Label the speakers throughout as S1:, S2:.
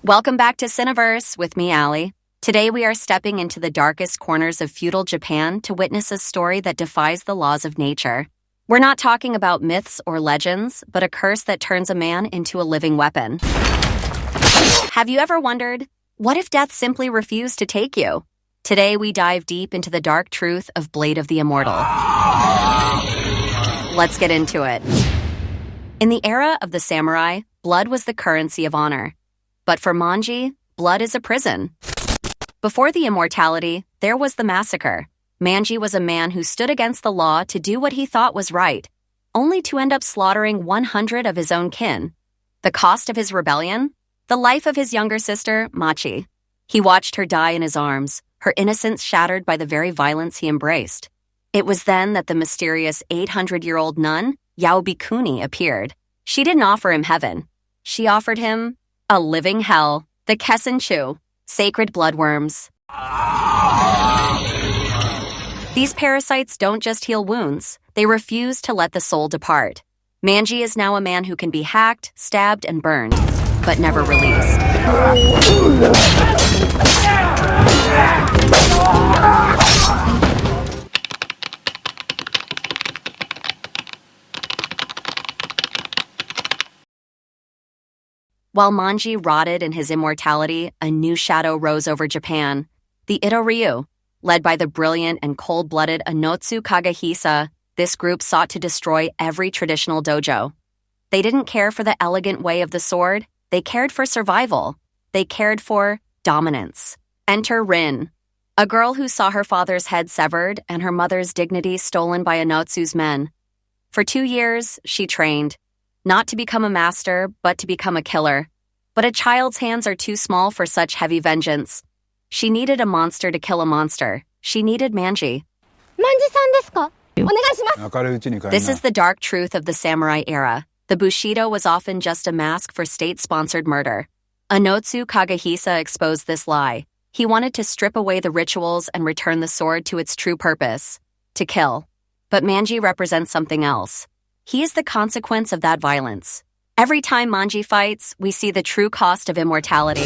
S1: Welcome back to CineVerse with me, Allie. Today we are stepping into the darkest corners of feudal Japan to witness a story that defies the laws of nature. We're not talking about myths or legends, but a curse that turns a man into a living weapon. Have you ever wondered, what if death simply refused to take you? Today we dive deep into the dark truth of Blade of the Immortal. Let's get into it. In the era of the samurai, blood was the currency of honor. But for Manji, blood is a prison. Before the immortality, there was the massacre. Manji was a man who stood against the law to do what he thought was right, only to end up slaughtering 100 of his own kin. The cost of his rebellion? The life of his younger sister, Machi. He watched her die in his arms, her innocence shattered by the very violence he embraced. It was then that the mysterious 800-year-old nun, Yaobikuni, appeared. She didn't offer him heaven. She offered him a living hell, the Kessenchu, Sacred Bloodworms. These parasites don't just heal wounds, they refuse to let the soul depart. Manji is now a man who can be hacked, stabbed, and burned, but never released. While Manji rotted in his immortality, a new shadow rose over Japan. The Itto-ryu, led by the brilliant and cold-blooded Anotsu Kagehisa, this group sought to destroy every traditional dojo. They didn't care for the elegant way of the sword, they cared for survival. They cared for dominance. Enter Rin, a girl who saw her father's head severed and her mother's dignity stolen by Anotsu's men. For 2 years, she trained. Not to become a master, but to become a killer. But a child's hands are too small for such heavy vengeance. She needed a monster to kill a monster. She needed Manji.
S2: Manji-san desu ka? Onegaishimasu.
S1: This is the dark truth of the samurai era. The Bushido was often just a mask for state-sponsored murder. Anotsu Kagehisa exposed this lie. He wanted to strip away the rituals and return the sword to its true purpose, to kill. But Manji represents something else. He is the consequence of that violence. Every time Manji fights, we see the true cost of immortality.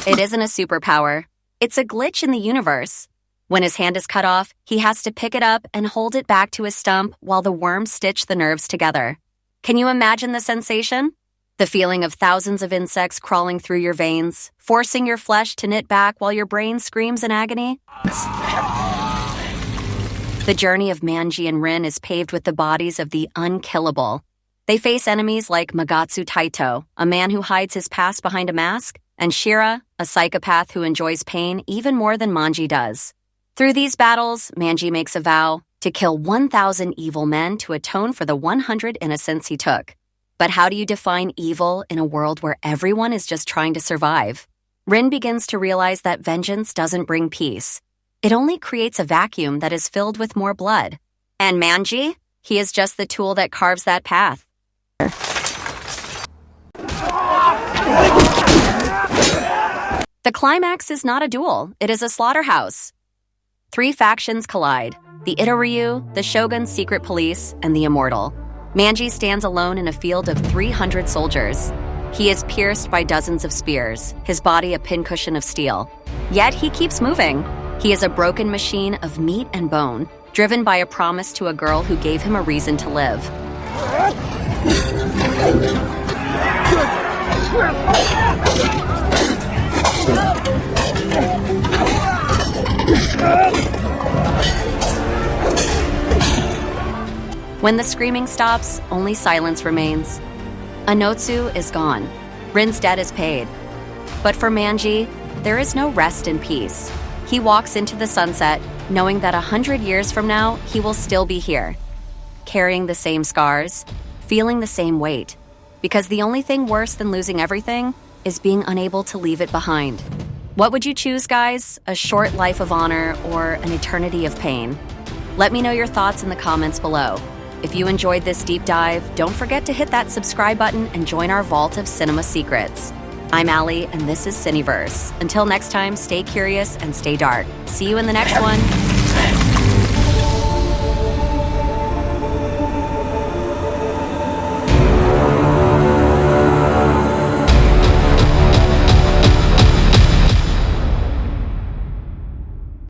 S1: It isn't a superpower. It's a glitch in the universe. When his hand is cut off, he has to pick it up and hold it back to his stump while the worms stitch the nerves together. Can you imagine the sensation? The feeling of thousands of insects crawling through your veins, forcing your flesh to knit back while your brain screams in agony? The journey of Manji and Rin is paved with the bodies of the unkillable. They face enemies like Magatsu Taito, a man who hides his past behind a mask, and Shira, a psychopath who enjoys pain even more than Manji does. Through these battles, Manji makes a vow to kill 1,000 evil men to atone for the 100 innocents he took. But how do you define evil in a world where everyone is just trying to survive? Rin begins to realize that vengeance doesn't bring peace. It only creates a vacuum that is filled with more blood. And Manji? He is just the tool that carves that path. The climax is not a duel, it is a slaughterhouse. 3 factions collide: the Itto-ryu, the Shogun's secret police, and the Immortal. Manji stands alone in a field of 300 soldiers. He is pierced by dozens of spears, his body a pincushion of steel. Yet he keeps moving. He is a broken machine of meat and bone, driven by a promise to a girl who gave him a reason to live. When the screaming stops, only silence remains. Anotsu is gone. Rin's debt is paid. But for Manji, there is no rest in peace. He walks into the sunset, knowing that 100 years from now, he will still be here, carrying the same scars, feeling the same weight. Because the only thing worse than losing everything is being unable to leave it behind. What would you choose, guys? A short life of honor or an eternity of pain? Let me know your thoughts in the comments below. If you enjoyed this deep dive, don't forget to hit that subscribe button and join our vault of cinema secrets. I'm Allie, and this is CineVerse. Until next time, stay curious and stay dark. See you in the next one.